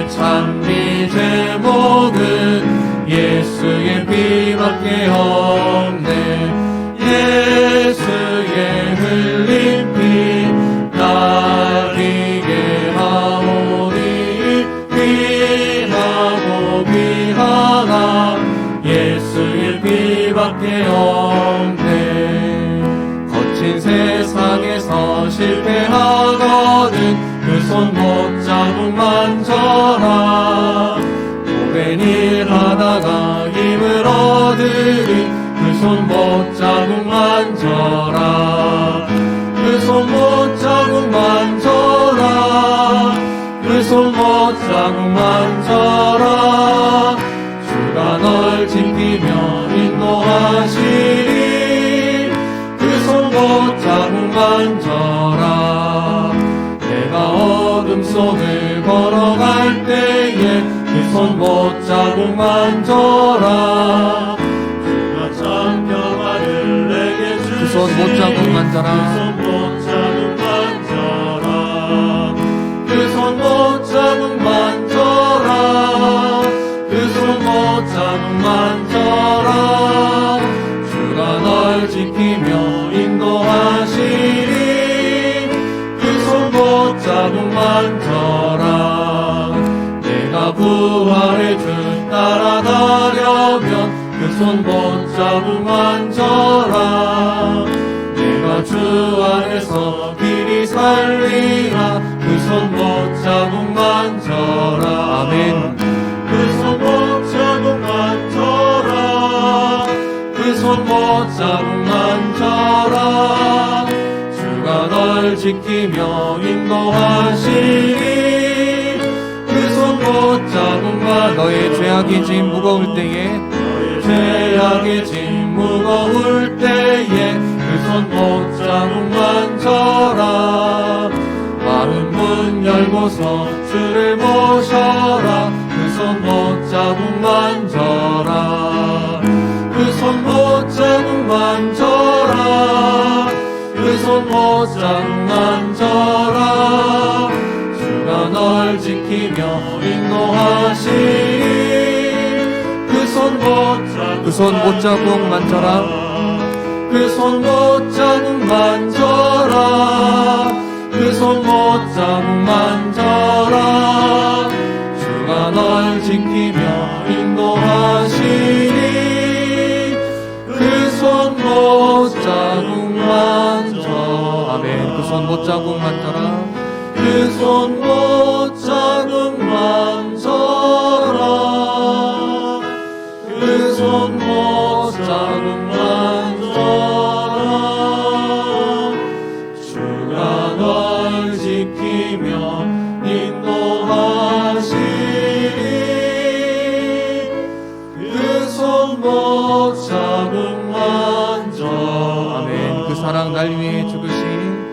찬미 제목은 예수의 피밖에 없네. 예수의 흘린 피 날 이게 하오니 귀하고 귀하다. 예수의 피밖에 없네. 거친 세상에서 실패하거든 그 손 못 자국 만져라. 오랜 일 하다가 힘을 얻으리 그 손 못 자국 만져라. 그 손 못 자국 만져라. 그 손 못 자국 만져라. 주가 널 지키며 인도하시리. 그 손 못 자국 만져라. 내가 어둠 속을 걸어갈 때에 그 손 못 자국 만져라. 주가 참 평안을 내게 주시리. 그 손 못 자국 만져라. 그 손 못 자국 만져라. 그 손 못 자국 만져라. 주가 널 지키며 인도하시리. 그 손 못 자국 만져라. 내가 부활의 주 따라가려면 그 손 못 자국 만져라. 내가 주 안에서 길이 살리라. 그 손 못 자국 만져라. 아멘. 그 손 못 자국 만져라. 그 손 못 자국 만져라. 주가 널 지키며 인도하시리. 그 손 못 자국 만져라. 너의 죄악이 짐 무거울 때에 너의 죄악이 짐 무거울 때에 그 손 못 자국 만져라. 마음 문 열고서 주를 모셔라. 그 손 못 자국 만져라. 그 손 못 자국 만져라. 그 손 못 자국 만져라. 주가 널 지키며 인도하시리. 그 손 못 자국 그 손 못 자국 만져라. 그 손 못 자국 만져라. 그 손 못 자국 만져라. 주가 널 지키며 인도하시리. 그 손 못 자국 만져. 아멘. 그 손 못 자국 만져라. 그 손 못 자국 만져라. 그 손 못 자국 만져라. 주가 널 지키며 인도하시리. 그 손 못 자국 만져. 아멘. 그 사랑 날 위해 죽으신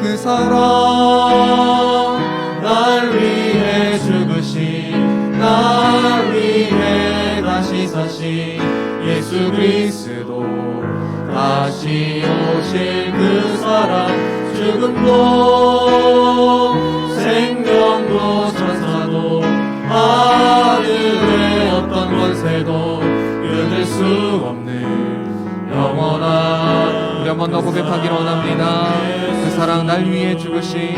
그 사랑 날 위해 죽으신 날 위해 다시 사신 예수 그리스도 다시 오실 그 사랑 죽음도 생명도 천사도 하늘의 어떤 권세도 끊을 수 없는 영원한 우리 한번 더 고백하기를 원합니다. 그 사랑 날 위해 죽으신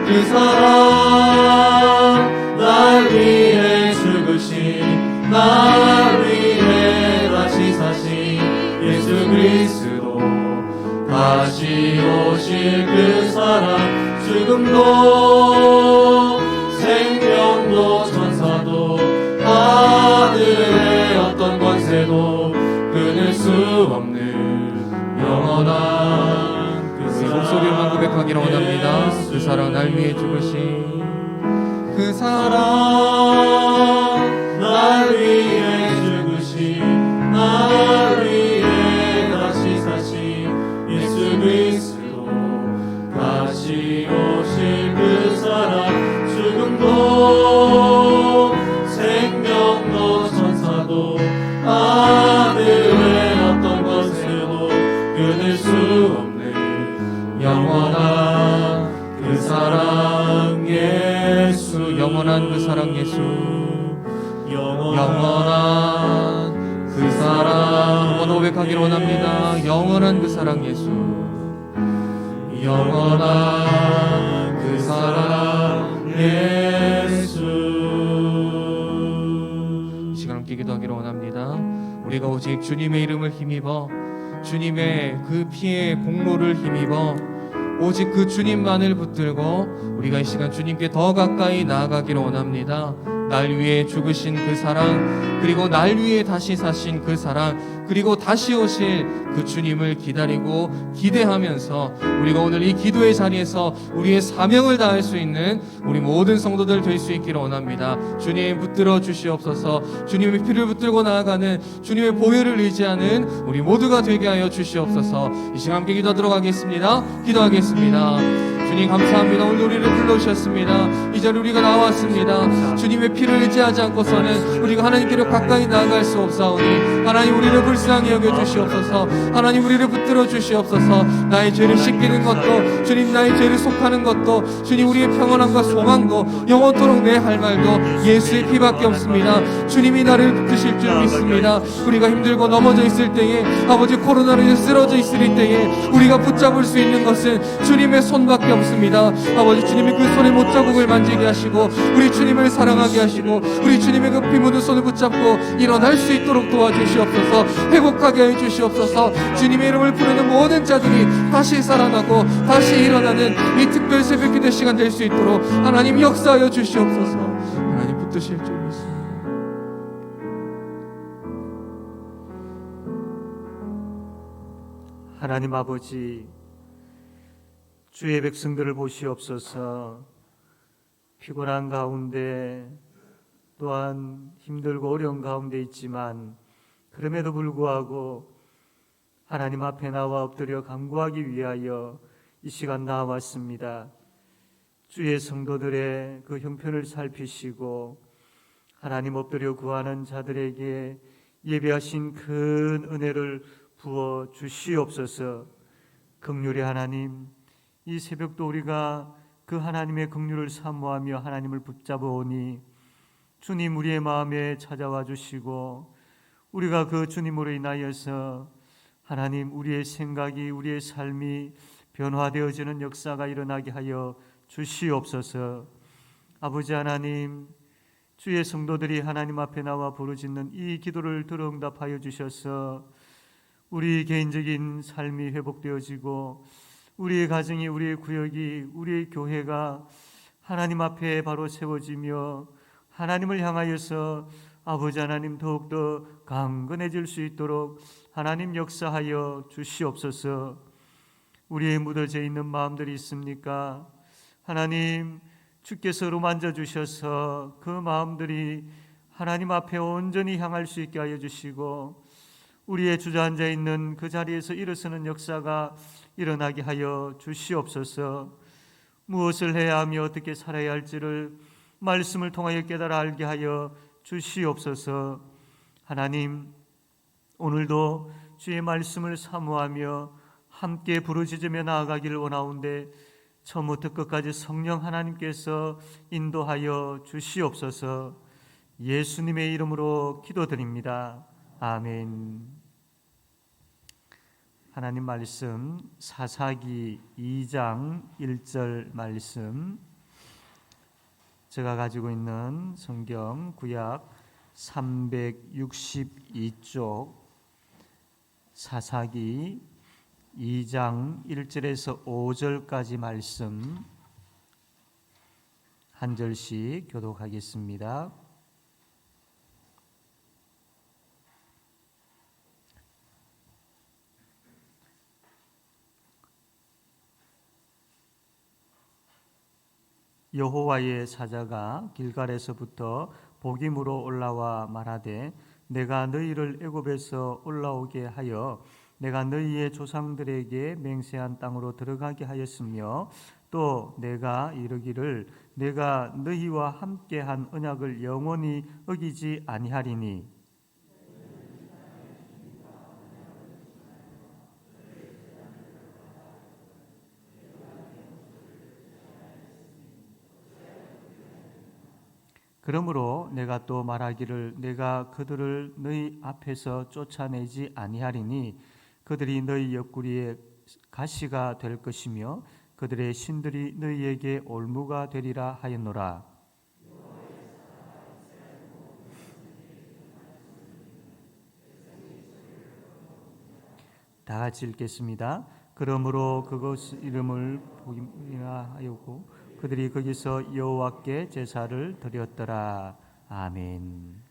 그 사랑 날 위해 죽으신 날 위해 다시 사신 예수 그리스도 다시 오실 그 사랑 죽음도 생명도 천사도 하늘의 어떤 권세도 끊을 수 없는 영원한 그 우리 목소리로만 고백하기를 원합니다. 그 사랑 날 위해 죽으신 그 사랑 날 위해 죽으신 날 위해 다시 사신 예수 그리스도 다시 오실 그 사랑 죽음도 생명도 천사도 하늘의 어떤 것에도 끊을 수 없는 영원한 그 사랑 예수 영원한 그 사랑 예수, 영원한 그 사랑. 한번 고백하기를 원합니다. 영원한 그 사랑 예수, 영원한 그 사랑 예수. 이 시간 함께 기도하기를 원합니다. 우리가 오직 주님의 이름을 힘입어, 주님의 그 피의 공로를 힘입어, 오직 그 주님만을 붙들고 우리가 이 시간 주님께 더 가까이 나아가기를 원합니다. 날 위해 죽으신 그 사랑, 그리고 날 위해 다시 사신 그 사랑, 그리고 다시 오실 그 주님을 기다리고 기대하면서 우리가 오늘 이 기도의 자리에서 우리의 사명을 다할 수 있는 우리 모든 성도들 될 수 있기를 원합니다. 주님 붙들어 주시옵소서. 주님의 피를 붙들고 나아가는 주님의 보혈을 의지하는 우리 모두가 되게 하여 주시옵소서. 이 시간 함께 기도하도록 하겠습니다. 기도하겠습니다. 주님 감사합니다. 오늘 우리를 불러주셨습니다. 이 자리에 우리가 나왔습니다. 주님의 피를 의지하지 않고서는 우리가 하나님께로 가까이 나아갈 수 없사오니 하나님 우리를 불쌍히 여겨주시옵소서. 하나님 우리를 붙들어 주시옵소서. 나의 죄를 씻기는 것도, 주님 나의 죄를 속하는 것도, 주님 우리의 평안함과 소망도, 영원토록 내 할 말도 예수의 피밖에 없습니다. 주님이 나를 붙드실 줄 믿습니다. 우리가 힘들고 넘어져 있을 때에, 아버지 코로나로 인해 쓰러져 있을 때에 우리가 붙잡을 수 있는 것은 주님의 손밖에 없습니다. 아버지 주님이 그 손의 못자국을 만지게 하시고 우리 주님을 사랑하게 하시고 우리 주님의 그 피 묻은 손을 붙잡고 일어날 수 있도록 도와주시옵소서. 회복하게 해주시옵소서. 주님의 이름을 부르는 모든 자들이 다시 살아나고 다시 일어나는 이 특별 새벽기도 시간 될 수 있도록 하나님 역사하여 주시옵소서. 하나님 붙드실 줄 믿습니다. 하나님 아버지, 주의 백성들을 보시옵소서. 피곤한 가운데 또한 힘들고 어려운 가운데 있지만 그럼에도 불구하고 하나님 앞에 나와 엎드려 간구하기 위하여 이 시간 나왔습니다. 주의 성도들의 그 형편을 살피시고 하나님 엎드려 구하는 자들에게 예배하신 큰 은혜를 부어 주시옵소서. 긍휼의 하나님, 이 새벽도 우리가 그 하나님의 긍휼을 사모하며 하나님을 붙잡아오니 주님 우리의 마음에 찾아와 주시고 우리가 그 주님으로 인하여서 하나님 우리의 생각이, 우리의 삶이 변화되어지는 역사가 일어나게 하여 주시옵소서. 아버지 하나님, 주의 성도들이 하나님 앞에 나와 부르짖는 이 기도를 들어 응답하여 주셔서 우리 개인적인 삶이 회복되어지고 우리의 가정이, 우리의 구역이, 우리의 교회가 하나님 앞에 바로 세워지며 하나님을 향하여서 아버지 하나님 더욱더 강건해질 수 있도록 하나님 역사하여 주시옵소서. 우리의 묻어져 있는 마음들이 있습니까? 하나님 주께서 만져주셔서 그 마음들이 하나님 앞에 온전히 향할 수 있게 하여 주시고 우리의 주저앉아 있는 그 자리에서 일어서는 역사가 일어나게 하여 주시옵소서. 무엇을 해야 하며 어떻게 살아야 할지를 말씀을 통하여 깨달아 알게 하여 주시옵소서. 하나님, 오늘도 주의 말씀을 사모하며 함께 부르짖으며 나아가기를 원하온데 처음부터 끝까지 성령 하나님께서 인도하여 주시옵소서. 예수님의 이름으로 기도드립니다. 아멘. 하나님 말씀 사사기 2장 1절 말씀, 제가 가지고 있는 성경 구약 362쪽 사사기 2장 1절에서 5절까지 말씀 한 절씩 교독하겠습니다. 여호와의 사자가 길갈에서부터 복임으로 올라와 말하되 내가 너희를 애굽에서 올라오게 하여 내가 너희의 조상들에게 맹세한 땅으로 들어가게 하였으며 또 내가 이르기를 내가 너희와 함께한 언약을 영원히 어기지 아니하리니 그러므로 내가 또 말하기를 내가 그들을 너희 앞에서 쫓아내지 아니하리니 그들이 너희 옆구리에 가시가 될 것이며 그들의 신들이 너희에게 올무가 되리라 하였노라. 다 같이 읽겠습니다. 그러므로 그곳 이름을 보기라 하였고 그들이 거기서 여호와께 제사를 드렸더라. 아멘.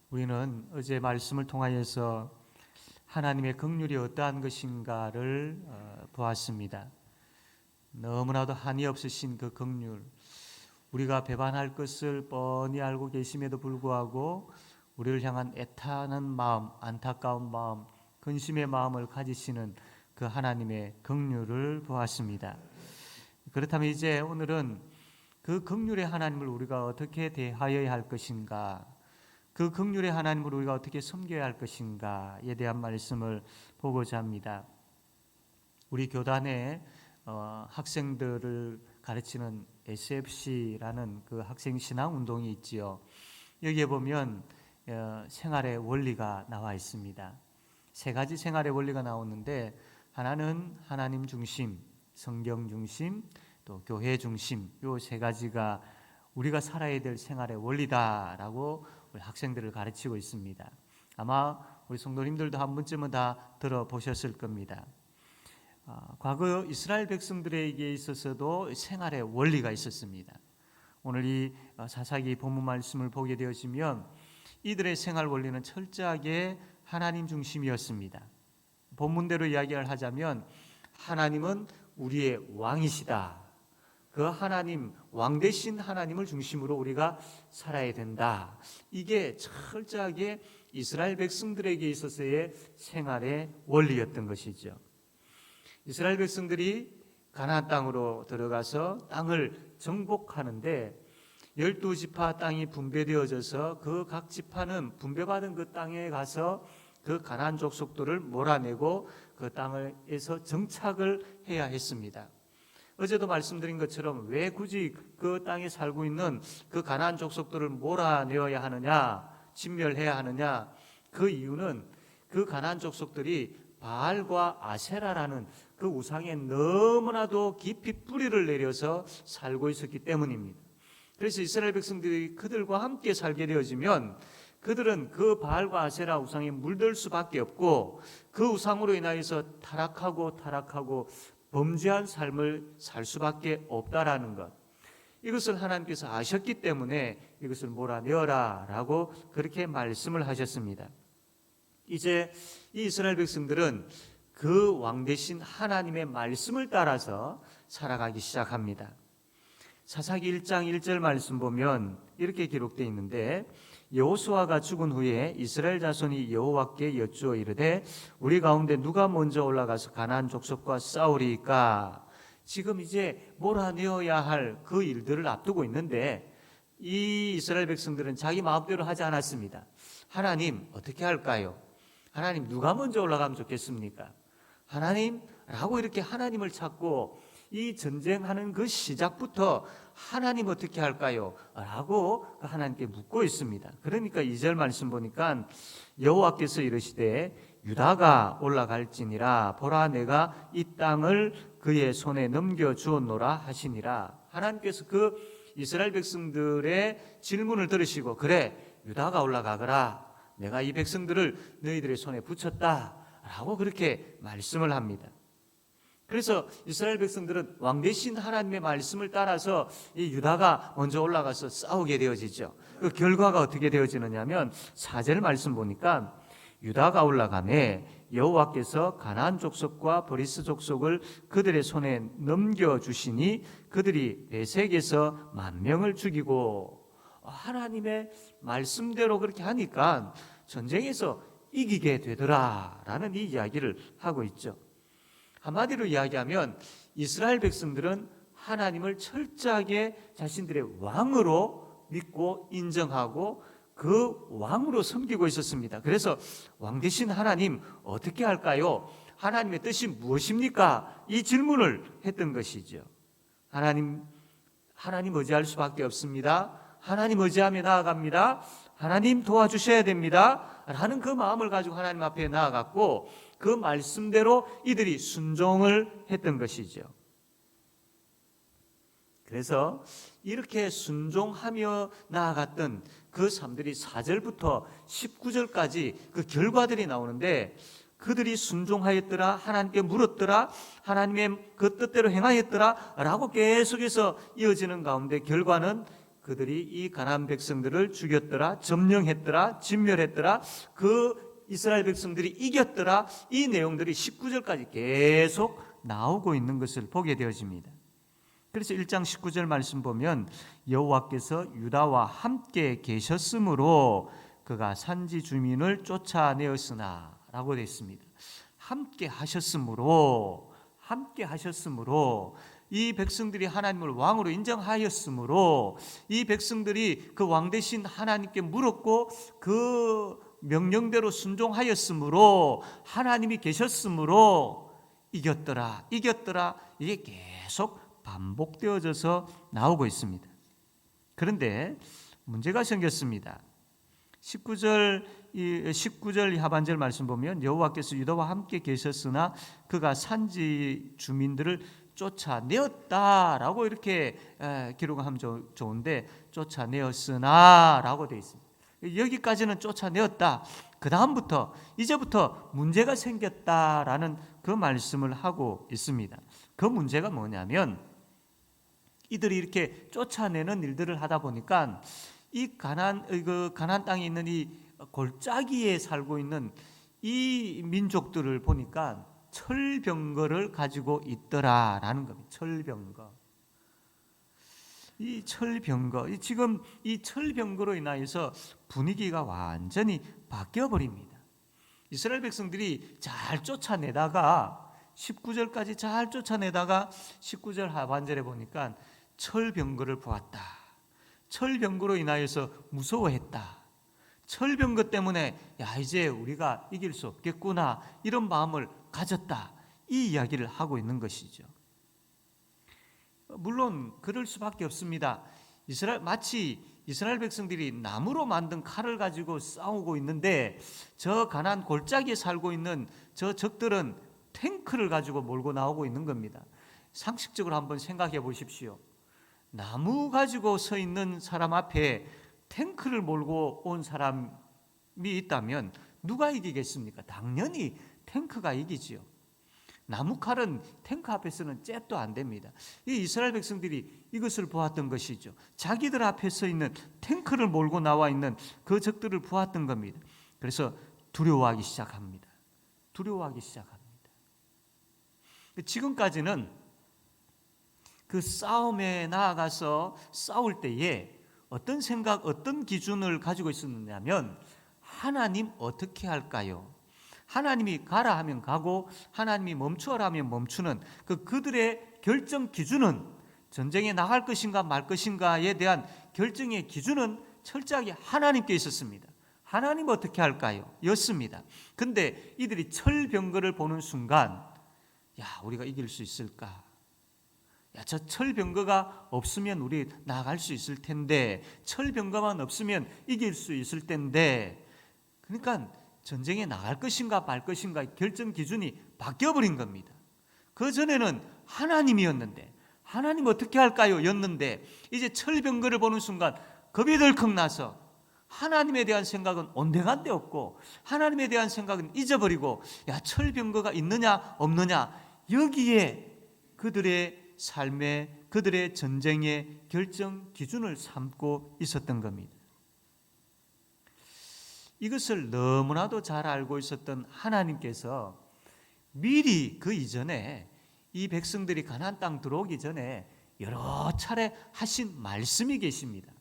우리는 어제 말씀을 통하여서 하나님의 긍휼이 어떠한 것인가를 보았습니다. 너무나도 한이 없으신 그 긍휼, 우리가 배반할 것을 뻔히 알고 계심에도 불구하고 우리를 향한 애타는 마음, 안타까운 마음, 근심의 마음을 가지시는 그 하나님의 긍휼을 보았습니다. 그렇다면 이제 오늘은 그 긍휼의 하나님을 우리가 어떻게 대하여야 할 것인가, 그 긍휼의 하나님을 우리가 어떻게 섬겨야 할 것인가에 대한 말씀을 보고자 합니다. 우리 교단에 학생들을 가르치는 SFC라는 그 학생 신앙 운동이 있지요. 여기에 보면 생활의 원리가 나와 있습니다. 세 가지 생활의 원리가 나오는데 하나는 하나님 중심, 성경 중심, 또 교회 중심, 요 세 가지가 우리가 살아야 될 생활의 원리다라고 우리 학생들을 가르치고 있습니다. 아마 우리 성도님들도 한 번쯤은 다 들어보셨을 겁니다. 과거 이스라엘 백성들에게 있어서도 생활의 원리가 있었습니다. 오늘 이 사사기 본문 말씀을 보게 되어지면 이들의 생활 원리는 철저하게 하나님 중심이었습니다. 본문대로 이야기를 하자면 하나님은 우리의 왕이시다. 그 하나님, 왕 되신 하나님을 중심으로 우리가 살아야 된다. 이게 철저하게 이스라엘 백성들에게 있어서의 생활의 원리였던 것이죠. 이스라엘 백성들이 가나안 땅으로 들어가서 땅을 정복하는데 12지파 땅이 분배되어져서 그 각 지파는 분배받은 그 땅에 가서 그 가나안 족속들을 몰아내고 그 땅에서 정착을 해야 했습니다. 어제도 말씀드린 것처럼 왜 굳이 그 땅에 살고 있는 그 가나안 족속들을 몰아내어야 하느냐, 진멸해야 하느냐, 그 이유는 그 가나안 족속들이 바알과 아세라라는 그 우상에 너무나도 깊이 뿌리를 내려서 살고 있었기 때문입니다. 그래서 이스라엘 백성들이 그들과 함께 살게 되어지면 그들은 그 바알과 아세라 우상에 물들 수밖에 없고 그 우상으로 인하여서 타락하고 범죄한 삶을 살 수밖에 없다라는 것, 이것을 하나님께서 아셨기 때문에 이것을 몰아내어라 라고 그렇게 말씀을 하셨습니다. 이제 이 이스라엘 백성들은 그 왕 되신 하나님의 말씀을 따라서 살아가기 시작합니다. 사사기 1장 1절 말씀 보면 이렇게 기록되어 있는데 여호수아가 죽은 후에 이스라엘 자손이 여호와께 여쭈어 이르되 우리 가운데 누가 먼저 올라가서 가나안 족속과 싸우리이까. 지금 이제 몰아내어야 할 그 일들을 앞두고 있는데 이 이스라엘 백성들은 자기 마음대로 하지 않았습니다. 하나님 어떻게 할까요? 하나님 누가 먼저 올라가면 좋겠습니까? 하나님라고 이렇게 하나님을 찾고 이 전쟁하는 그 시작부터 하나님 어떻게 할까요? 라고 하나님께 묻고 있습니다. 그러니까 2절 말씀 보니까 여호와께서 이르시되 유다가 올라갈지니라 보라 내가 이 땅을 그의 손에 넘겨주었노라 하시니라. 하나님께서 그 이스라엘 백성들의 질문을 들으시고 그래 유다가 올라가거라, 내가 이 백성들을 너희들의 손에 붙였다 라고 그렇게 말씀을 합니다. 그래서 이스라엘 백성들은 왕 되신 하나님의 말씀을 따라서 이 유다가 먼저 올라가서 싸우게 되어지죠. 그 결과가 어떻게 되어지느냐면 4절 말씀 보니까 유다가 올라가매 여호와께서 가나안 족속과 브리스 족속을 그들의 손에 넘겨주시니 그들이 베색에서 10,000명을 죽이고, 하나님의 말씀대로 그렇게 하니까 전쟁에서 이기게 되더라라는 이 이야기를 하고 있죠. 한마디로 이야기하면 이스라엘 백성들은 하나님을 철저하게 자신들의 왕으로 믿고 인정하고 그 왕으로 섬기고 있었습니다. 그래서 왕 되신 하나님 어떻게 할까요? 하나님의 뜻이 무엇입니까? 이 질문을 했던 것이죠. 하나님 의지할 수밖에 없습니다. 하나님 의지하며 나아갑니다. 하나님 도와주셔야 됩니다. 라는 그 마음을 가지고 하나님 앞에 나아갔고 그 말씀대로 이들이 순종을 했던 것이죠. 그래서 이렇게 순종하며 나아갔던 그 삶들이 4절부터 19절까지 그 결과들이 나오는데 그들이 순종하였더라, 하나님께 물었더라, 하나님의 그 뜻대로 행하였더라 라고 계속해서 이어지는 가운데 결과는 그들이 이 가나안 백성들을 죽였더라, 점령했더라, 진멸했더라, 그 이스라엘 백성들이 이겼더라, 이 내용들이 19절까지 계속 나오고 있는 것을 보게 되어집니다. 그래서 1장 19절 말씀 보면 여호와께서 유다와 함께 계셨으므로 그가 산지 주민을 쫓아내었으나 라고 되어 있습니다. 함께 하셨으므로 이 백성들이 하나님을 왕으로 인정하였으므로 이 백성들이 그 왕 대신 하나님께 물었고 그 명령대로 순종하였으므로 하나님이 계셨으므로 이겼더라 이게 계속 반복되어져서 나오고 있습니다. 그런데 문제가 생겼습니다. 19절 하반절 말씀 보면 여호와께서 유다와 함께 계셨으나 그가 산지 주민들을 쫓아내었다라고 이렇게 기록하면 좋은데 쫓아내었으나라고 되어 있습니다. 여기까지는 쫓아내었다. 그 다음부터 이제부터 문제가 생겼다라는 그 말씀을 하고 있습니다. 그 문제가 뭐냐면 이들이 이렇게 쫓아내는 일들을 하다 보니까 이 가나안 땅에 있는 이 골짜기에 살고 있는 이 민족들을 보니까 철병거를 가지고 있더라라는 겁니다. 지금 이 철병거로 인하여서 분위기가 완전히 바뀌어 버립니다. 이스라엘 백성들이 잘 쫓아내다가 19절까지 잘 쫓아내다가 19절 하반절에 보니까 철병거를 보았다. 철병거로 인하여서 무서워했다. 철병거 때문에 이제 우리가 이길 수 없겠구나 이런 마음을 가졌다. 이 이야기를 하고 있는 것이죠. 물론 그럴 수밖에 없습니다. 마치 이스라엘 백성들이 나무로 만든 칼을 가지고 싸우고 있는데 저 가나안 골짜기에 살고 있는 저 적들은 탱크를 가지고 몰고 나오고 있는 겁니다. 상식적으로 한번 생각해 보십시오. 나무 가지고 서 있는 사람 앞에 탱크를 몰고 온 사람이 있다면 누가 이기겠습니까? 당연히 탱크가 이기지요. 나무칼은 탱크 앞에서는 잽도 안 됩니다. 이 이스라엘 백성들이 이것을 보았던 것이죠. 자기들 앞에 서 있는 탱크를 몰고 나와 있는 그 적들을 보았던 겁니다. 그래서 두려워하기 시작합니다. 지금까지는 그 싸움에 나아가서 싸울 때에 어떤 생각, 어떤 기준을 가지고 있었느냐면 하나님 어떻게 할까요? 하나님이 가라 하면 가고 하나님이 멈추어라 하면 멈추는 그들의 결정 기준은 전쟁에 나갈 것인가 말 것인가에 대한 결정의 기준은 철저하게 하나님께 있었습니다. 하나님 어떻게 할까요? 였습니다. 근데 이들이 철병거를 보는 순간 우리가 이길 수 있을까? 저 철병거가 없으면 우리 나갈 수 있을 텐데 철병거만 없으면 이길 수 있을 텐데 그러니까 전쟁에 나갈 것인가 말 것인가 결정 기준이 바뀌어버린 겁니다. 그 전에는 하나님이었는데 하나님 어떻게 할까요? 였는데 이제 철병거를 보는 순간 겁이 덜컥 나서 하나님에 대한 생각은 온데간데 없고 하나님에 대한 생각은 잊어버리고 철병거가 있느냐 없느냐 여기에 그들의 삶의 그들의 전쟁의 결정 기준을 삼고 있었던 겁니다. 이것을 너무나도 잘 알고 있었던 하나님께서 미리 그 이전에 이 백성들이 가나안 땅 들어오기 전에 여러 차례 하신 말씀이 계십니다.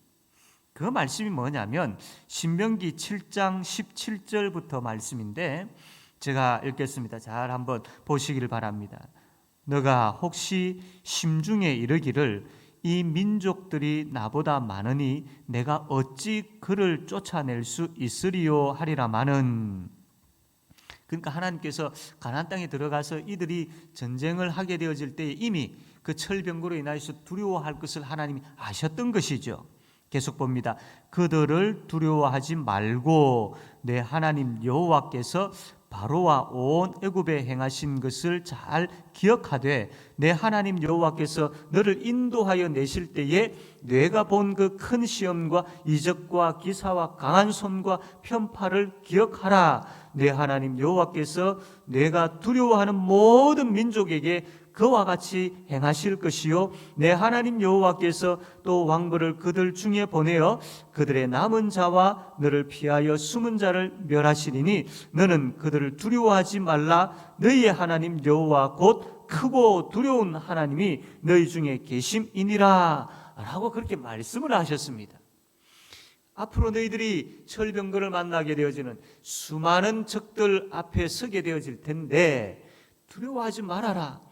그 말씀이 뭐냐면 신명기 7장 17절부터 말씀인데 제가 읽겠습니다. 잘 한번 보시기를 바랍니다. 너가 혹시 심중에 이르기를 이 민족들이 나보다 많으니 내가 어찌 그를 쫓아낼 수 있으리요 하리라마는. 그러니까 하나님께서 가나안 땅에 들어가서 이들이 전쟁을 하게 되어질 때 이미 그 철병거로 인하여서 두려워할 것을 하나님이 아셨던 것이죠. 계속 봅니다. 그들을 두려워하지 말고 내 하나님 여호와께서 바로와 온 애굽에 행하신 것을 잘 기억하되 내 하나님 여호와께서 너를 인도하여 내실 때에 내가 본 그 큰 시험과 이적과 기사와 강한 손과 편파를 기억하라. 내 하나님 여호와께서 내가 두려워하는 모든 민족에게 그와 같이 행하실 것이요 내 하나님 여호와께서 또 왕벌을 그들 중에 보내어 그들의 남은 자와 너를 피하여 숨은 자를 멸하시리니 너는 그들을 두려워하지 말라. 너희의 하나님 여호와 곧 크고 두려운 하나님이 너희 중에 계심이니라 라고 그렇게 말씀을 하셨습니다. 앞으로 너희들이 철병거를 만나게 되어지는 수많은 적들 앞에 서게 되어질 텐데 두려워하지 말아라.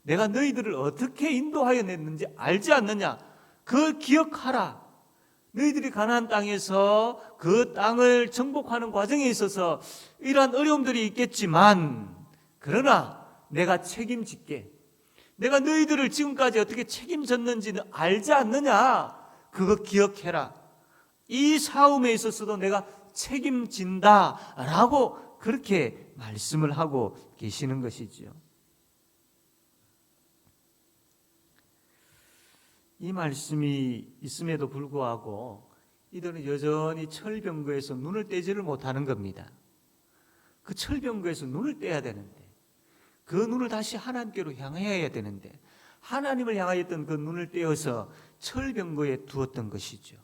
내가 너희들을 어떻게 인도하여 냈는지 알지 않느냐? 그 기억하라. 너희들이 가나안 땅에서 그 땅을 정복하는 과정에 있어서 이러한 어려움들이 있겠지만 그러나 내가 책임질게. 내가 너희들을 지금까지 어떻게 책임졌는지는 알지 않느냐? 그거 기억해라. 이 싸움에 있어서도 내가 책임진다라고 그렇게 말씀을 하고 계시는 것이지요. 이 말씀이 있음에도 불구하고 이들은 여전히 철병거에서 눈을 떼지를 못하는 겁니다. 그 철병거에서 눈을 떼야 되는데 그 눈을 다시 하나님께로 향해야 되는데 하나님을 향하였던 그 눈을 떼어서 철병거에 두었던 것이죠.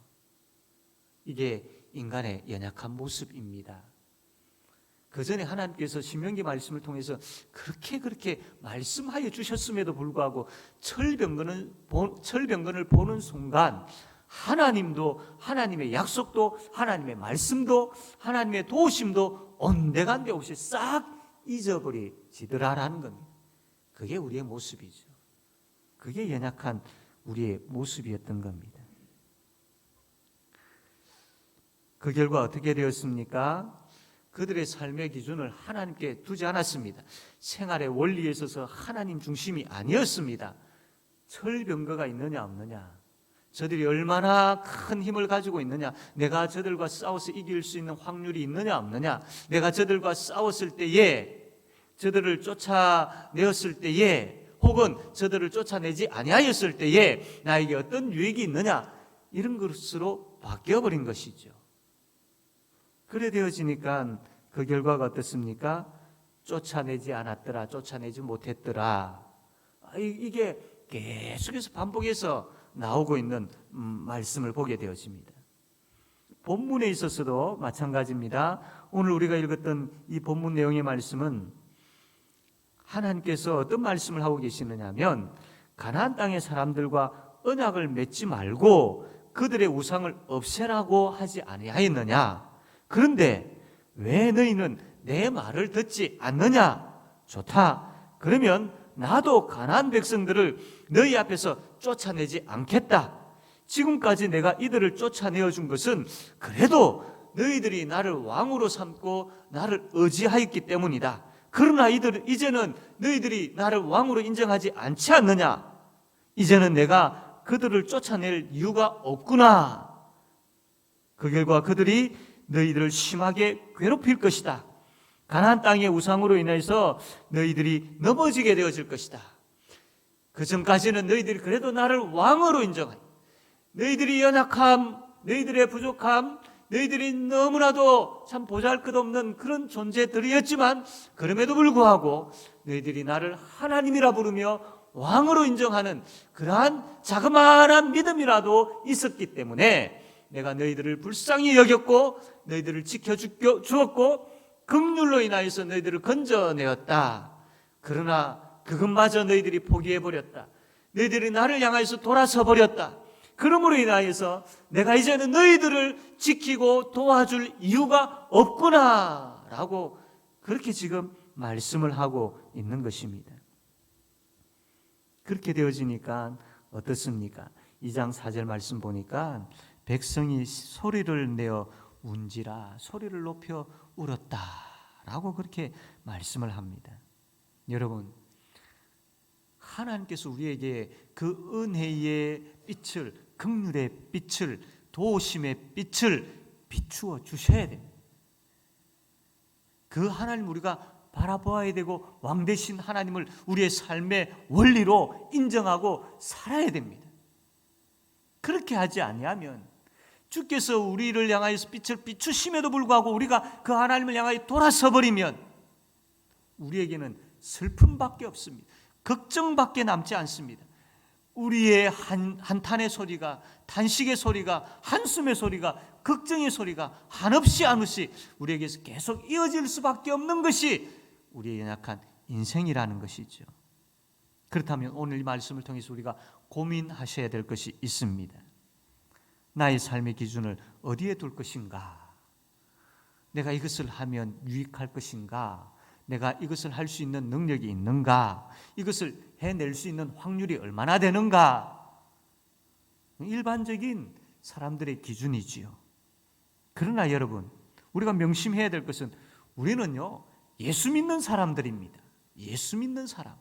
이게 인간의 연약한 모습입니다. 그 전에 하나님께서 신명기 말씀을 통해서 그렇게 말씀하여 주셨음에도 불구하고 철병거를 보는 순간 하나님도 하나님의 약속도 하나님의 말씀도 하나님의 도우심도 온데간데 없이 싹 잊어버리지더라라는 겁니다. 그게 우리의 모습이죠. 그게 연약한 우리의 모습이었던 겁니다. 그 결과 어떻게 되었습니까? 그들의 삶의 기준을 하나님께 두지 않았습니다. 생활의 원리에 있어서 하나님 중심이 아니었습니다. 철병거가 있느냐 없느냐, 저들이 얼마나 큰 힘을 가지고 있느냐, 내가 저들과 싸워서 이길 수 있는 확률이 있느냐 없느냐, 내가 저들과 싸웠을 때에 저들을 쫓아내었을 때에 혹은 저들을 쫓아내지 아니하였을 때에 나에게 어떤 유익이 있느냐, 이런 것으로 바뀌어버린 것이죠. 그래 되어지니까 그 결과가 어떻습니까? 쫓아내지 않았더라, 쫓아내지 못했더라. 이게 계속해서 반복해서 나오고 있는 말씀을 보게 되어집니다. 본문에 있어서도 마찬가지입니다. 오늘 우리가 읽었던 이 본문 내용의 말씀은 하나님께서 어떤 말씀을 하고 계시느냐 하면 가나안 땅의 사람들과 언약을 맺지 말고 그들의 우상을 없애라고 하지 아니하였느냐. 그런데 왜 너희는 내 말을 듣지 않느냐? 좋다. 그러면 나도 가나안 백성들을 너희 앞에서 쫓아내지 않겠다. 지금까지 내가 이들을 쫓아내어 준 것은 그래도 너희들이 나를 왕으로 삼고 나를 의지하였기 때문이다. 그러나 이제는 너희들이 나를 왕으로 인정하지 않지 않느냐? 이제는 내가 그들을 쫓아낼 이유가 없구나. 그 결과 그들이 너희들을 심하게 괴롭힐 것이다. 가나안 땅의 우상으로 인해서 너희들이 넘어지게 되어질 것이다. 그 전까지는 너희들이 그래도 나를 왕으로 인정하니 너희들이 연약함, 너희들의 부족함, 너희들이 너무나도 참 보잘것없는 그런 존재들이었지만 그럼에도 불구하고 너희들이 나를 하나님이라 부르며 왕으로 인정하는 그러한 자그마한 믿음이라도 있었기 때문에 내가 너희들을 불쌍히 여겼고 너희들을 지켜주었고 긍휼로 인하여서 너희들을 건져내었다. 그러나 그것마저 너희들이 포기해버렸다. 너희들이 나를 향하여서 돌아서 버렸다. 그러므로 인하여서 내가 이제는 너희들을 지키고 도와줄 이유가 없구나 라고 그렇게 지금 말씀을 하고 있는 것입니다. 그렇게 되어지니까 어떻습니까? 2장 4절 말씀 보니까 백성이 소리를 내어 운지라, 소리를 높여 울었다 라고 그렇게 말씀을 합니다. 여러분, 하나님께서 우리에게 그 은혜의 빛을, 긍휼의 빛을, 도우심의 빛을 비추어 주셔야 됩니다. 그 하나님 우리가 바라보아야 되고 왕 되신 하나님을 우리의 삶의 원리로 인정하고 살아야 됩니다. 그렇게 하지 아니하면 주께서 우리를 향하여서 빛을 비추심에도 불구하고 우리가 그 하나님을 향하여 돌아서 버리면 우리에게는 슬픔밖에 없습니다. 걱정밖에 남지 않습니다. 우리의 한탄의 소리가, 단식의 소리가, 한숨의 소리가, 걱정의 소리가 한없이 우리에게서 계속 이어질 수밖에 없는 것이 우리의 연약한 인생이라는 것이죠. 그렇다면 오늘 이 말씀을 통해서 우리가 고민하셔야 될 것이 있습니다. 나의 삶의 기준을 어디에 둘 것인가? 내가 이것을 하면 유익할 것인가? 내가 이것을 할 수 있는 능력이 있는가? 이것을 해낼 수 있는 확률이 얼마나 되는가? 일반적인 사람들의 기준이지요. 그러나 여러분, 우리가 명심해야 될 것은 우리는요, 예수 믿는 사람들입니다. 예수 믿는 사람.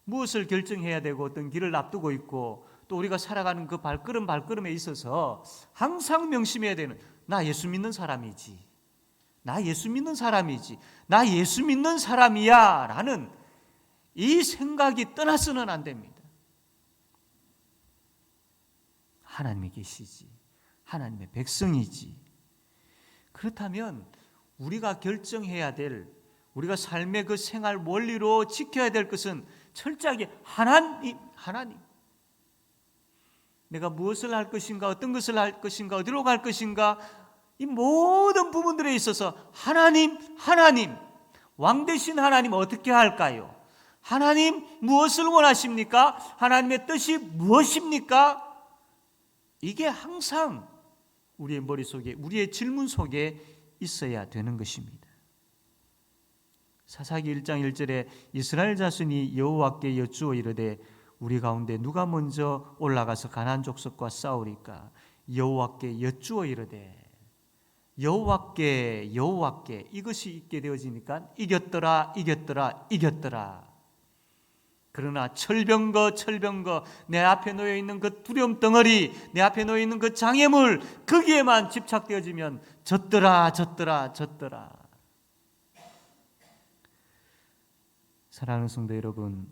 무엇을 결정해야 되고 어떤 길을 앞두고 있고 또 우리가 살아가는 그 발걸음에 있어서 항상 명심해야 되는, 나 예수 믿는 사람이지, 나 예수 믿는 사람이지, 나 예수 믿는 사람이야 라는 이 생각이 떠나서는 안 됩니다. 하나님이 계시지, 하나님의 백성이지. 그렇다면 우리가 결정해야 될, 우리가 삶의 그 생활 원리로 지켜야 될 것은 철저하게 하나님. 내가 무엇을 할 것인가, 어떤 것을 할 것인가, 어디로 갈 것인가, 이 모든 부분들에 있어서 하나님, 왕 되신 하나님 어떻게 할까요? 하나님 무엇을 원하십니까? 하나님의 뜻이 무엇입니까? 이게 항상 우리의 머릿속에, 우리의 질문 속에 있어야 되는 것입니다. 사사기 1장 1절에 이스라엘 자손이 여호와께 여쭈어 이르되 우리 가운데 누가 먼저 올라가서 가나안 족속과 싸우리까? 여호와께 여쭈어 이르되, 여호와께 이것이 있게 되어지니까 이겼더라. 그러나 철병거 내 앞에 놓여 있는 그 두려움 덩어리, 내 앞에 놓여 있는 그 장애물, 거기에만 집착되어지면 졌더라. 사랑하는 성도 여러분,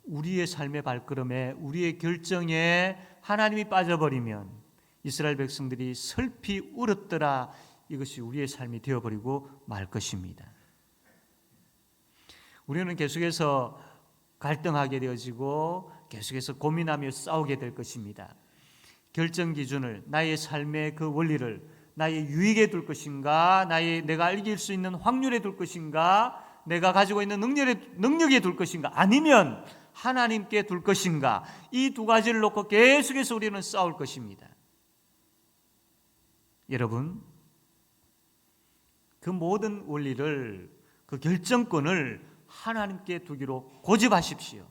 우리의 삶의 발걸음에, 우리의 결정에 하나님이 빠져버리면 이스라엘 백성들이 슬피 울었더라, 이것이 우리의 삶이 되어버리고 말 것입니다. 우리는 계속해서 갈등하게 되어지고 계속해서 고민하며 싸우게 될 것입니다. 결정 기준을, 나의 삶의 그 원리를 나의 유익에 둘 것인가, 내가 이길 수 있는 확률에 둘 것인가, 내가 가지고 있는 능력에 둘 것인가, 아니면 하나님께 둘 것인가, 이 두 가지를 놓고 계속해서 우리는 싸울 것입니다. 여러분, 그 모든 원리를, 그 결정권을 하나님께 두기로 고집하십시오.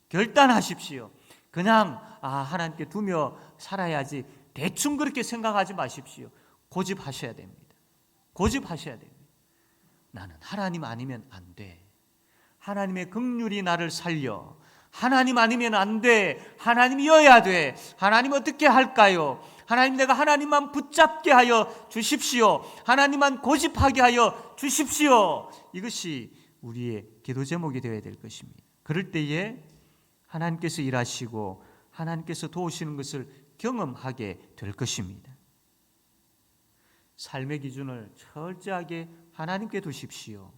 결단하십시오. 그냥 하나님께 두며 살아야지, 대충 그렇게 생각하지 마십시오. 고집하셔야 됩니다. 나는 하나님 아니면 안 돼. 하나님의 긍휼이 나를 살려. 하나님 아니면 안 돼. 하나님이어야 돼. 하나님 어떻게 할까요? 하나님, 내가 하나님만 붙잡게 하여 주십시오. 하나님만 고집하게 하여 주십시오. 이것이 우리의 기도 제목이 되어야 될 것입니다. 그럴 때에 하나님께서 일하시고 하나님께서 도우시는 것을 경험하게 될 것입니다. 삶의 기준을 철저하게 하나님께 두십시오.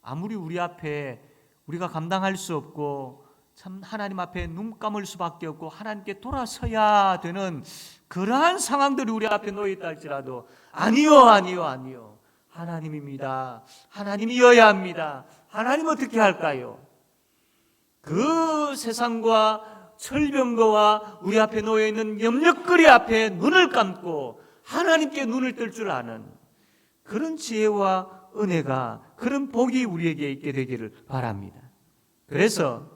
아무리 우리 앞에 우리가 감당할 수 없고 참 하나님 앞에 눈 감을 수밖에 없고 하나님께 돌아서야 되는 그러한 상황들이 우리 앞에 놓여 있다 할지라도 아니요. 하나님입니다. 하나님이어야 합니다. 하나님 어떻게 할까요? 그 세상과 철병거와 우리 앞에 놓여 있는 염려거리 앞에 눈을 감고 하나님께 눈을 뜰 줄 아는 그런 지혜와 은혜가, 그런 복이 우리에게 있게 되기를 바랍니다. 그래서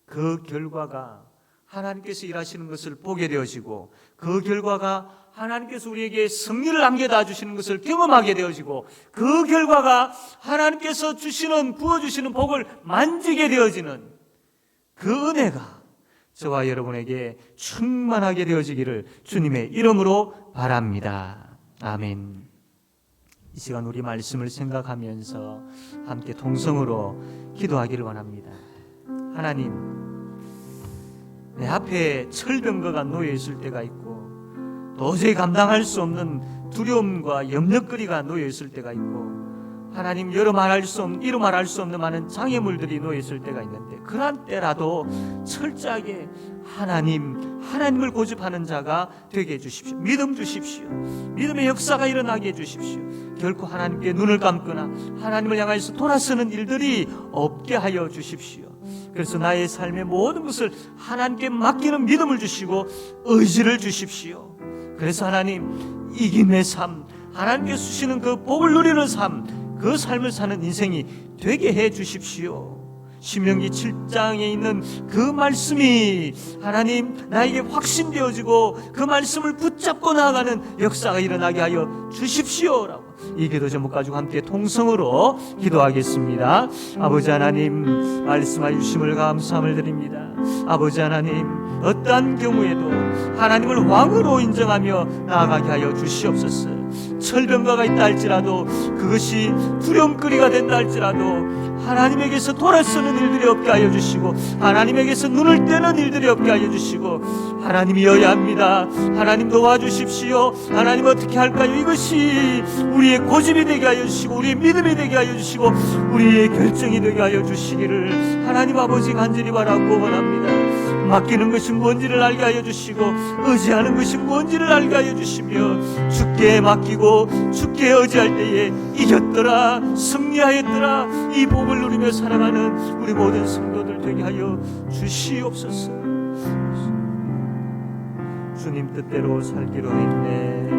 그 결과가 하나님께서 일하시는 것을 보게 되어지고 그 결과가 하나님께서 우리에게 승리를 남겨다 주시는 것을 경험하게 되어지고 그 결과가 하나님께서 주시는 부어주시는 복을 만지게 되어지는 그 은혜가 저와 여러분에게 충만하게 되어지기를 주님의 이름으로 바랍니다. 아멘. 이 시간 우리 말씀을 생각하면서 함께 동성으로 기도하기를 원합니다. 하나님, 내 앞에 철병거가 놓여 있을 때가 있고 도저히 감당할 수 없는 두려움과 염려거리가 놓여 있을 때가 있고 하나님 이루 말할 수 없는 많은 장애물들이 놓여 있을 때가 있는데 그러한 때라도 철저하게 하나님을 고집하는 자가 되게 해주십시오. 믿음 주십시오. 믿음의 역사가 일어나게 해주십시오. 결코 하나님께 눈을 감거나 하나님을 향해서 돌아서는 일들이 없게 하여 주십시오. 그래서 나의 삶의 모든 것을 하나님께 맡기는 믿음을 주시고 의지를 주십시오. 그래서 하나님, 이김의 삶, 하나님께 주시는 그 복을 누리는 삶, 그 삶을 사는 인생이 되게 해 주십시오. 신명기 7장에 있는 그 말씀이 하나님 나에게 확신되어지고 그 말씀을 붙잡고 나아가는 역사가 일어나게 하여 주십시오라고 이 기도 제목 가지고 함께 통성으로 기도하겠습니다. 아버지 하나님, 말씀하여 주심을 감사함을 드립니다. 아버지 하나님, 어떠한 경우에도 하나님을 왕으로 인정하며 나아가게 하여 주시옵소서. 철병가가 있다 할지라도 그것이 두려움거리가 된다 할지라도 하나님에게서 돌아서는 일들이 없게 하여 주시고 하나님에게서 눈을 떼는 일들이 없게 하여 주시고 하나님이어야 합니다. 하나님 도와주십시오. 하나님 어떻게 할까요? 이것이 우리의 고집이 되게 하여 주시고 우리의 믿음이 되게 하여 주시고 우리의 결정이 되게 하여 주시기를 하나님 아버지 간절히 바라고 원합니다. 맡기는 것이 뭔지를 알게 하여 주시고 의지하는 것이 뭔지를 알게 하여 주시며 주께 맡기고 주께 의지할 때에 이겼더라, 승리하였더라, 이 복을 누리며 살아가는 우리 모든 성도들 되게 하여 주시옵소서. 주님 뜻대로 살기로 했네.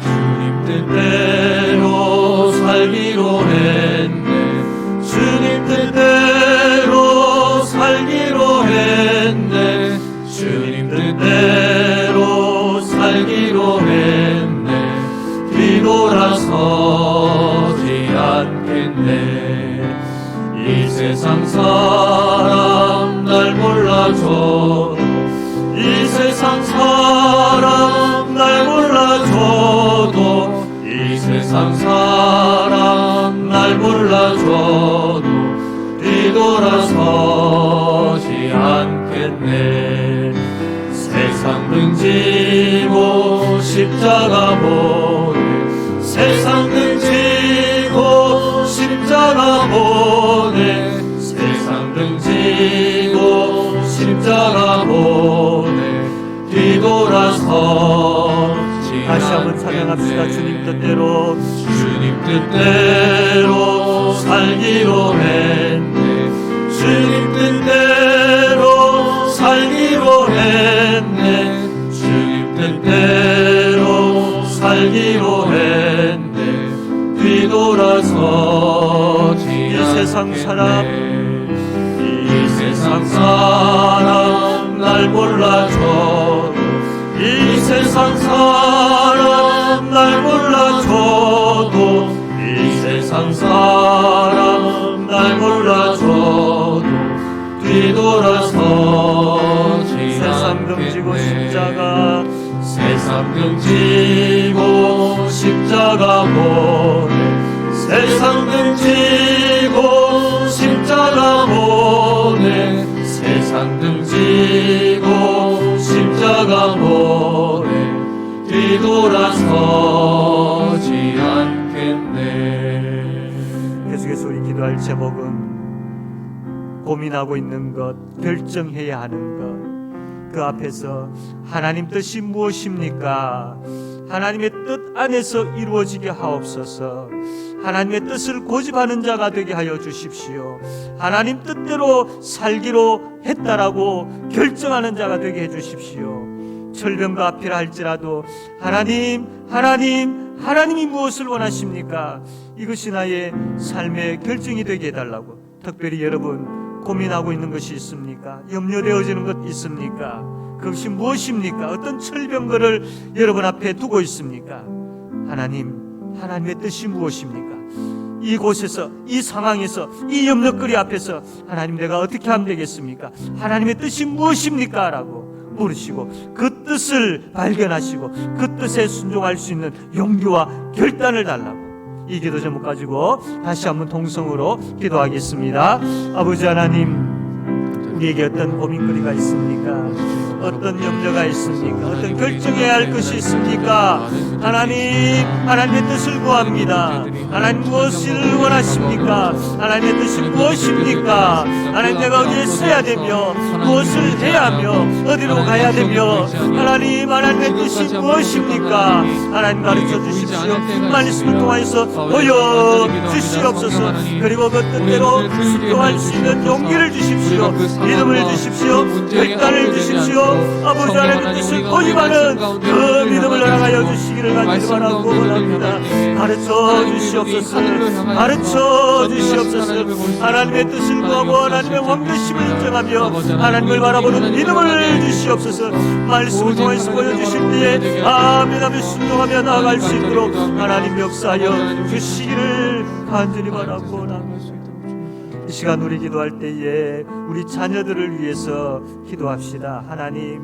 주님 뜻대로 살기로 했네. 주님 뜻대로 살기로 했네. 주님 뜻대로 살기로 했네. 뒤돌아서지 않겠네. 이 세상 사람 날 몰라줘도 이 세상 사람 날 몰라줘도 이 세상 사람 날 몰라줘도 뒤돌아서지 않겠네. 세상 등지고 십자가 보내. 세상 등지고 십자가 보내. 세상 등지고 십자가 보내. 뒤돌아서지 다시 한번 찬양합시다. 주님 뜻대로 주님 뜻대로 살기로 했네. 주님 뜻대로 살기로 했네. 주님 뜻대로 살기로 했네. 뒤돌아서지 이 세상 사람 이 세상 사람 날 몰라줘도 이 세상 사람 날 몰라줘도 이 세상 사람 날 몰라줘도 뒤돌아서지 세상 등지고 십자가 세상 등지고 십자가 보내. 세상 등지고 십자가 보내. 세상 등지고 십자가 보내. 뒤돌아서지 않겠네. 계속해서 우리 기도할 제목은 고민하고 있는 것, 결정해야 하는 것, 그 앞에서 하나님 뜻이 무엇입니까? 하나님의 뜻 안에서 이루어지게 하옵소서. 하나님의 뜻을 고집하는 자가 되게 하여 주십시오. 하나님 뜻대로 살기로 했다라고 결정하는 자가 되게 해 주십시오. 철병과 앞이라 할지라도 하나님이 무엇을 원하십니까? 이것이 나의 삶의 결정이 되게 해달라고. 특별히 여러분 고민하고 있는 것이 있습니까? 염려되어지는 것 있습니까? 그것이 무엇입니까? 어떤 철병거를 여러분 앞에 두고 있습니까? 하나님의 뜻이 무엇입니까? 이곳에서, 이 상황에서, 이 염려거리 앞에서 하나님 내가 어떻게 하면 되겠습니까? 하나님의 뜻이 무엇입니까? 라고 물으시고 그 뜻을 발견하시고 그 뜻에 순종할 수 있는 용기와 결단을 달라고. 이 기도 제목 가지고 다시 한번 통성으로 기도하겠습니다. 아버지 하나님, 우리에게 어떤 고민거리가 있습니까? 어떤 염려가 있습니까? 어떤 결정해야 할 것이 있습니까? 하나님의 뜻을 구합니다. 하나님 무엇을 원하십니까? 하나님의 뜻이 무엇입니까? 하나님 내가 어디에 서야 되며 무엇을 해야 하며 어디로 가야 되며 하나님의 뜻이 무엇입니까? 하나님 가르쳐 주십시오. 말씀을 통하여서 보여주시옵소서. 그리고 그 뜻대로 순종할 수 있는 용기를 주십시오. 믿음을 주십시오. 결단을 주십시오. 아버지 하나님의 뜻을 고집하는 그 믿음을 허락하여 주시기를 간절히 바라고 원합니다. 가르쳐 주시옵소서. 가르쳐 주시옵소서. 하나님의 뜻을 구하고 하나님의 왕되심을 인정하며 하나님을 바라보는 믿음을 주시옵소서. 말씀을 통해서 보여주실 때에 아멘 하며 순종하며 나아갈 수 있도록 하나님 역사하여 주시기를 간절히 바라고 원합니다. 이 시간 우리 기도할 때에 우리 자녀들을 위해서 기도합시다. 하나님,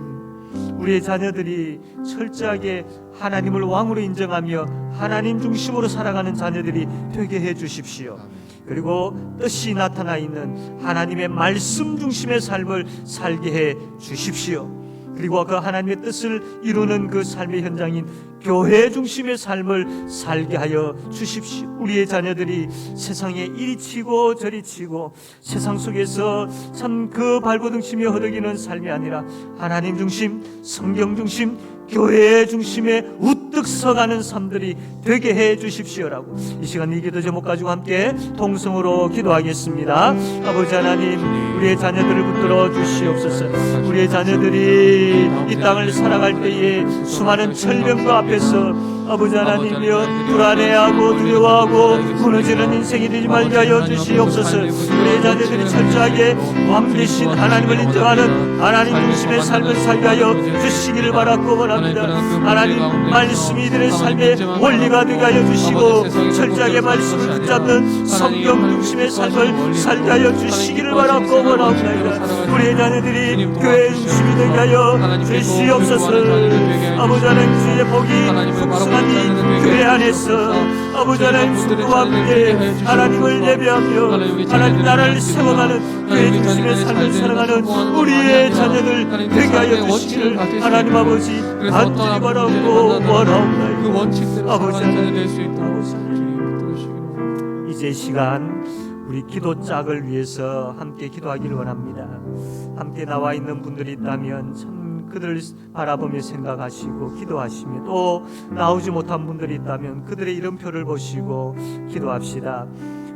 우리의 자녀들이 철저하게 하나님을 왕으로 인정하며 하나님 중심으로 살아가는 자녀들이 되게 해 주십시오. 그리고 뜻이 나타나 있는 하나님의 말씀 중심의 삶을 살게 해 주십시오. 그리고 그 하나님의 뜻을 이루는 그 삶의 현장인 교회 중심의 삶을 살게 하여 주십시오. 우리의 자녀들이 세상에 이리 치고 저리 치고 세상 속에서 참 그 발버둥치며 허덕이는 삶이 아니라 하나님 중심, 성경 중심, 교회 중심에 우뚝 서가는 삶들이 되게 해 주십시오라고. 이 시간 이 기도 제목 가지고 함께 통성으로 기도하겠습니다. 아버지 하나님, 우리의 자녀들을 붙들어 주시옵소서. 우리의 자녀들이 이 땅을 살아갈 때에 수많은 철병과 앞에서 아버지 하나님이여 불안해하고 두려워하고 무너지는 인생이 되지 말게 하여 주시옵소서. 우리의 자녀들이 철저하게 왕 대신 하나님을 인정하는 하나님 중심의 삶을 살게 하여 주시기를 바라고 원합니다. 하나님 말씀이 이들의 삶의 원리가 되게 하여 주시고 철저하게 말씀을 붙잡는 성경 중심의 삶을 살게 하여 주시기를 바라고 원합니다. 우리의 자녀들이 교회 중심이 되게 하여 주시옵소서. 아버지 하나님, 주의 복이 풍성한 이 교회 안에서 아버지 하나님 주와 함께 하나님을 예배하며 하나님 나라를 세워가는 교회 중심의 삶을 살아가는 우리의 자녀들 되게 하여 주시기를 하나님 아버지 간절히 바라고 원하옵나이다. 아버지 하나님, 이제 시간 우리 기도 짝을 위해서 함께 기도하기를 원합니다. 함께 나와 있는 분들이 있다면 참 그들을 바라보며 생각하시고 기도하시며, 또 나오지 못한 분들이 있다면 그들의 이름표를 보시고 기도합시다.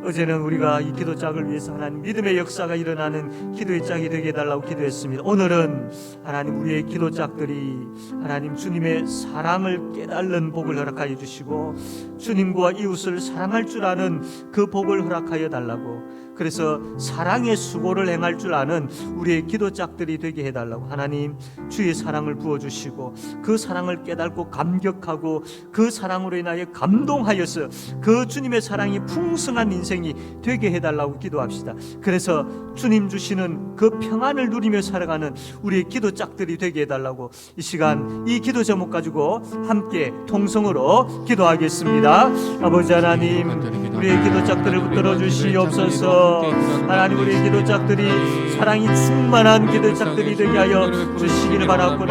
어제는 우리가 이 기도 짝을 위해서 하나님 믿음의 역사가 일어나는 기도의 짝이 되게 해달라고 기도했습니다. 오늘은 하나님 우리의 기도 짝들이 하나님 주님의 사랑을 깨달는 복을 허락하여 주시고 주님과 이웃을 사랑할 줄 아는 그 복을 허락하여 달라고, 그래서 사랑의 수고를 행할 줄 아는 우리의 기도 짝들이 되게 해달라고 하나님 주의 사랑을 부어주시고 그 사랑을 깨닫고 감격하고 그 사랑으로 인하여 감동하여서 그 주님의 사랑이 풍성한 인생이 되게 해달라고 기도합시다. 그래서 주님 주시는 그 평안을 누리며 살아가는 우리의 기도 짝들이 되게 해달라고 이 시간 이 기도 제목 가지고 함께 통성으로 기도하겠습니다. 아버지 하나님, 우리의 기도 짝들을 붙들어 주시옵소서. 하나님, 우리의 기도 짝들이 사랑이 충만한 기도 짝들이 되게 하여 주시기를 바라고,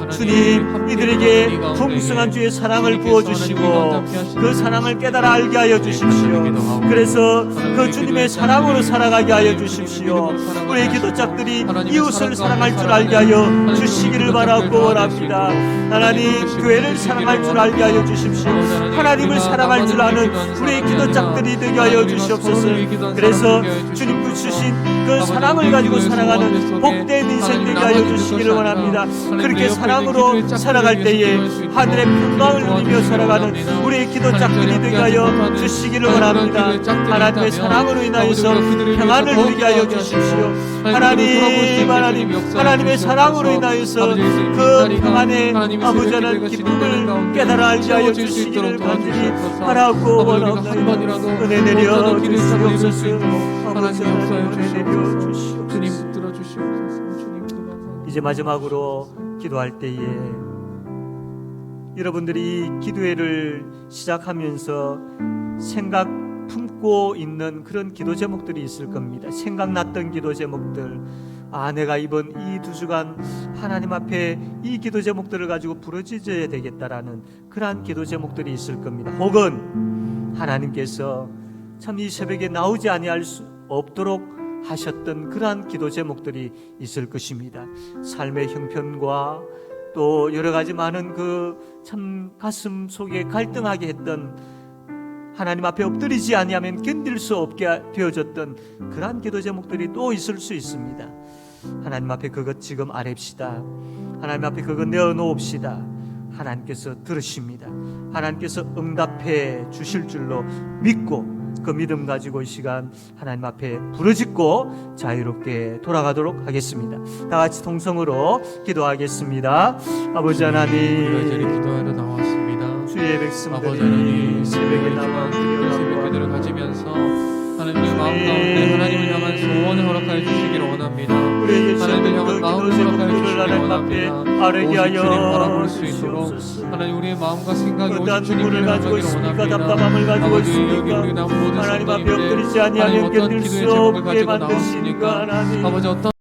주님 이들에게 풍성한 주의 사랑을 부어주시고 그 사랑을 깨달아 알게 하여 주십시오. 그래서 인하여서 그 주님의 사랑으로 살아가게 하여 주십시오. 우리 기도자들이 이웃을 사랑할 줄 알게 하여 주시기를 바라고 원합니다. 하나님, 교회를 사랑할 줄 알게 하여 주십시오. 하나님을 사랑할 줄 아는 우리 기도자들이 되게 하여 주시옵소서. 그래서 주님 주신 그 사랑을 가지고 살아가는 복된 인생 되게 하여 주시기를 원합니다. 그렇게 사랑으로 살아갈 때에 하늘의 평강을 누리며 살아가는 우리 기도자들이 되게 하여 주시기를 원합니다. 하나님의 사랑으로 인하여서 평안을 누리게 하여 주십시오. 하나님의 사랑으로 인하여서 그 평안의 아버지 하나님 기쁨을 깨달아 알게 하여 주시기를 간절히 바라고 원하옵나이다. 은혜 내려 주시옵소서. 아버지 하나님 은혜 내려 주시옵소서. 주님 붙들어 주시옵소서. 주님 감사합니다. 이제 마지막으로 기도할 때에 여러분들이 기도회를 시작하면서 생각 품고 있는 그런 기도 제목들이 있을 겁니다. 생각났던 기도 제목들, 내가 이번 이 2주간 하나님 앞에 이 기도 제목들을 가지고 부르짖어야 되겠다라는 그러한 기도 제목들이 있을 겁니다. 혹은 하나님께서 참 이 새벽에 나오지 아니할 수 없도록 하셨던 그러한 기도 제목들이 있을 것입니다. 삶의 형편과 또 여러 가지 많은 그 참 가슴 속에 갈등하게 했던, 하나님 앞에 엎드리지 아니하면 견딜 수 없게 되어졌던 그러한 기도 제목들이 또 있을 수 있습니다. 하나님 앞에 그것 지금 아뢰시다. 하나님 앞에 그것 내어놓읍시다. 하나님께서 들으십니다. 하나님께서 응답해 주실 줄로 믿고 그 믿음 가지고 이 시간 하나님 앞에 부르짖고 자유롭게 돌아가도록 하겠습니다. 다 같이 통성으로 기도하겠습니다. 아버지 우리가 이제 하나님, 기도하러 나왔습니다. 주의 아버지 백성들이 하나님, 새벽에 나와 새벽 기도를 가지면서 하나님의 마음 가운데 하나님을 향한 소원을 허락하여 주시기를 원합니다. 우리에게 하나님을 주신 향한 그 마음을 기도 허락하여 제목들을 주시기를 하나님 앞에 원합니다. 아뢰게 오직 주님 바라볼 하여 수 있도록 주시옵소서. 하나님 우리의 마음과 생각이 어떠한 오직 부분을 주님을 가지고 향하기를 있습니까? 원합니다. 답답함을 가지고 아버지, 있습니까? 여기 우리가 모든 하나님 앞에 성도인데 엎드리지 하나님 아니하면 어떤 견딜 수 기도의 제목을 없게 가지고 만드십니까? 나왔습니까? 하나님, 아버지 어떤